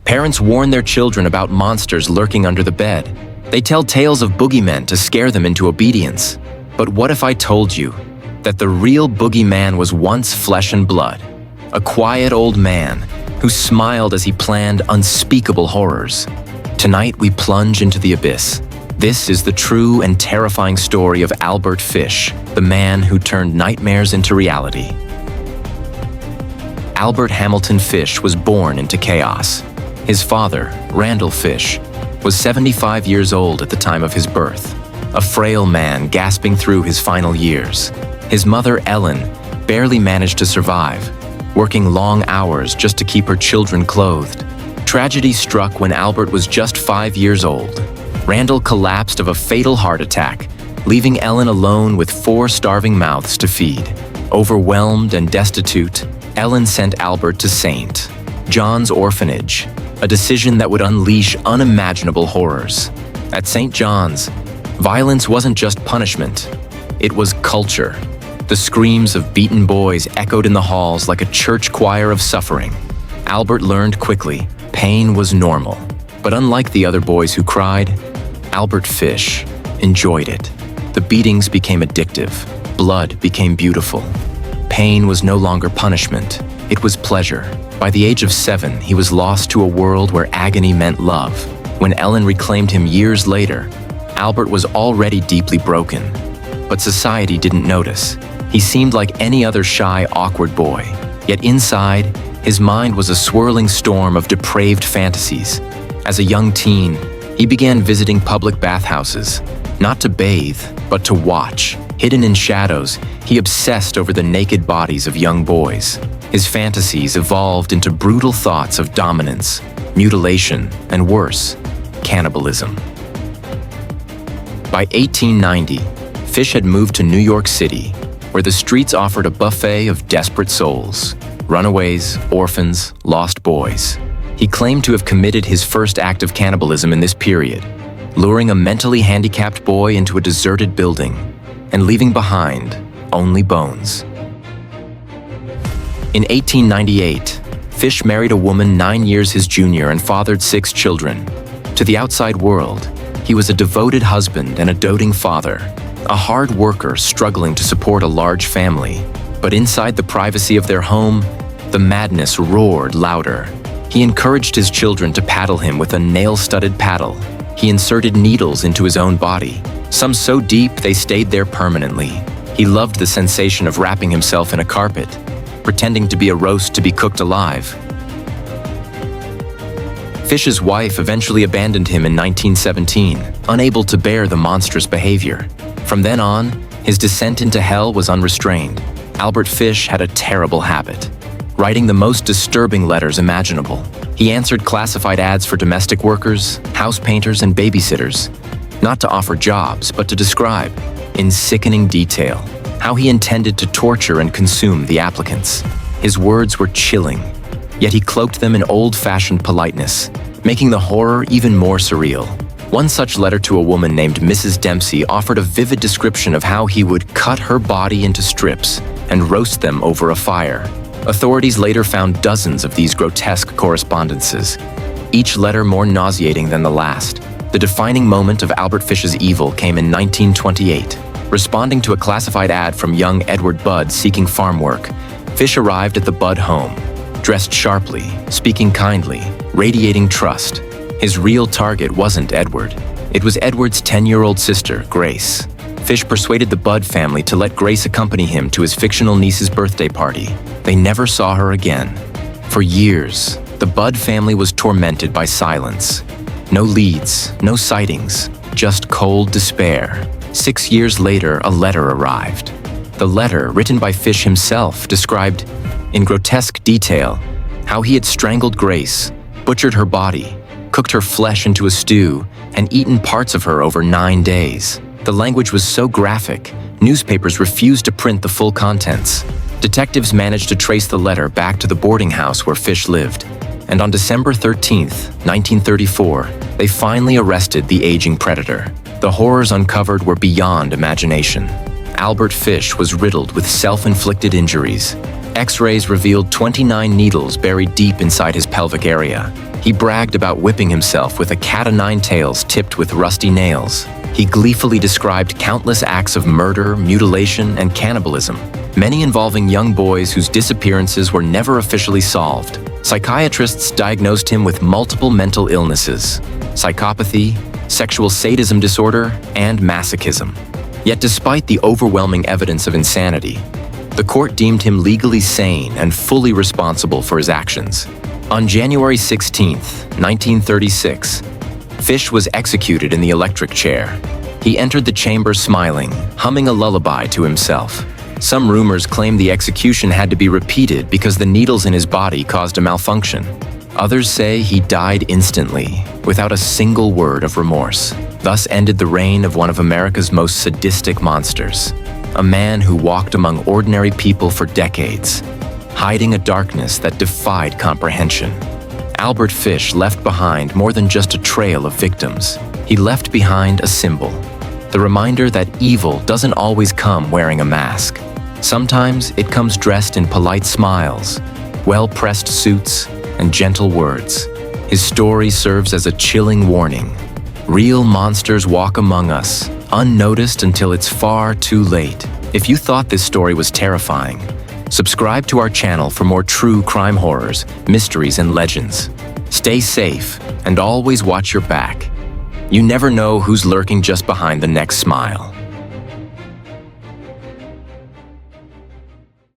Parents warn their children about monsters lurking under the bed. They tell tales of boogeymen to scare them into obedience. But what if I told you that the real boogeyman was once flesh and blood? A quiet old man who smiled as he planned unspeakable horrors. Tonight we plunge into the abyss. This is the true and terrifying story of Albert Fish, the man who turned nightmares into reality. Albert Hamilton Fish was born into chaos. His father, Randall Fish, was 75 years old at the time of his birth, a frail man gasping through his final years. His mother, Ellen, barely managed to survive, working long hours just to keep her children clothed. Tragedy struck when Albert was just 5 years old. Randall collapsed of a fatal heart attack, leaving Ellen alone with 4 starving mouths to feed. Overwhelmed and destitute, Ellen sent Albert to St. John's Orphanage, a decision that would unleash unimaginable horrors. At St. John's, violence wasn't just punishment, it was culture. The screams of beaten boys echoed in the halls like a church choir of suffering. Albert learned quickly, pain was normal. But unlike the other boys who cried, Albert Fish enjoyed it. The beatings became addictive. Blood became beautiful. Pain was no longer punishment, it was pleasure. By the age of 7, he was lost to a world where agony meant love. When Ellen reclaimed him years later, Albert was already deeply broken. But society didn't notice. He seemed like any other shy, awkward boy. Yet inside, his mind was a swirling storm of depraved fantasies. As a young teen, he began visiting public bathhouses, not to bathe, but to watch. Hidden in shadows, he obsessed over the naked bodies of young boys. His fantasies evolved into brutal thoughts of dominance, mutilation, and worse, cannibalism. By 1890, Fish had moved to New York City, where the streets offered a buffet of desperate souls, runaways, orphans, lost boys. He claimed to have committed his first act of cannibalism in this period, luring a mentally handicapped boy into a deserted building and leaving behind only bones. In 1898, Fish married a woman 9 years his junior and fathered 6 children. To the outside world, he was a devoted husband and a doting father, a hard worker struggling to support a large family. But inside the privacy of their home, the madness roared louder. He encouraged his children to paddle him with a nail-studded paddle. He inserted needles into his own body, some so deep they stayed there permanently. He loved the sensation of wrapping himself in a carpet, pretending to be a roast to be cooked alive. Fish's wife eventually abandoned him in 1917, unable to bear the monstrous behavior. From then on, his descent into hell was unrestrained. Albert Fish had a terrible habit, writing the most disturbing letters imaginable. He answered classified ads for domestic workers, house painters, and babysitters, not to offer jobs, but to describe, in sickening detail, how he intended to torture and consume the applicants. His words were chilling, yet he cloaked them in old-fashioned politeness, making the horror even more surreal. One such letter to a woman named Mrs. Dempsey offered a vivid description of how he would cut her body into strips and roast them over a fire. Authorities later found dozens of these grotesque correspondences, each letter more nauseating than the last. The defining moment of Albert Fish's evil came in 1928. Responding to a classified ad from young Edward Budd seeking farm work, Fish arrived at the Budd home, dressed sharply, speaking kindly, radiating trust. His real target wasn't Edward. It was Edward's 10-year-old sister, Grace. Fish persuaded the Budd family to let Grace accompany him to his fictional niece's birthday party. They never saw her again. For years, the Budd family was tormented by silence. No leads, no sightings, just cold despair. 6 years later, a letter arrived. The letter, written by Fish himself, described, in grotesque detail, how he had strangled Grace, butchered her body, cooked her flesh into a stew, and eaten parts of her over 9 days. The language was so graphic, newspapers refused to print the full contents. Detectives managed to trace the letter back to the boarding house where Fish lived, and on December 13, 1934, they finally arrested the aging predator. The horrors uncovered were beyond imagination. Albert Fish was riddled with self-inflicted injuries, X-rays revealed 29 needles buried deep inside his pelvic area. He bragged about whipping himself with a cat o' nine tails tipped with rusty nails. He gleefully described countless acts of murder, mutilation, and cannibalism, many involving young boys whose disappearances were never officially solved. Psychiatrists diagnosed him with multiple mental illnesses, psychopathy, sexual sadism disorder, and masochism. Yet despite the overwhelming evidence of insanity, the court deemed him legally sane and fully responsible for his actions. On January 16, 1936, Fish was executed in the electric chair. He entered the chamber smiling, humming a lullaby to himself. Some rumors claim the execution had to be repeated because the needles in his body caused a malfunction. Others say he died instantly, without a single word of remorse. Thus ended the reign of one of America's most sadistic monsters, a man who walked among ordinary people for decades, hiding a darkness that defied comprehension. Albert Fish left behind more than just a trail of victims. He left behind a symbol, the reminder that evil doesn't always come wearing a mask. Sometimes it comes dressed in polite smiles, well-pressed suits, and gentle words. His story serves as a chilling warning. Real monsters walk among us, unnoticed until it's far too late. If you thought this story was terrifying, subscribe to our channel for more true crime horrors, mysteries, and legends. Stay safe and always watch your back. You never know who's lurking just behind the next smile.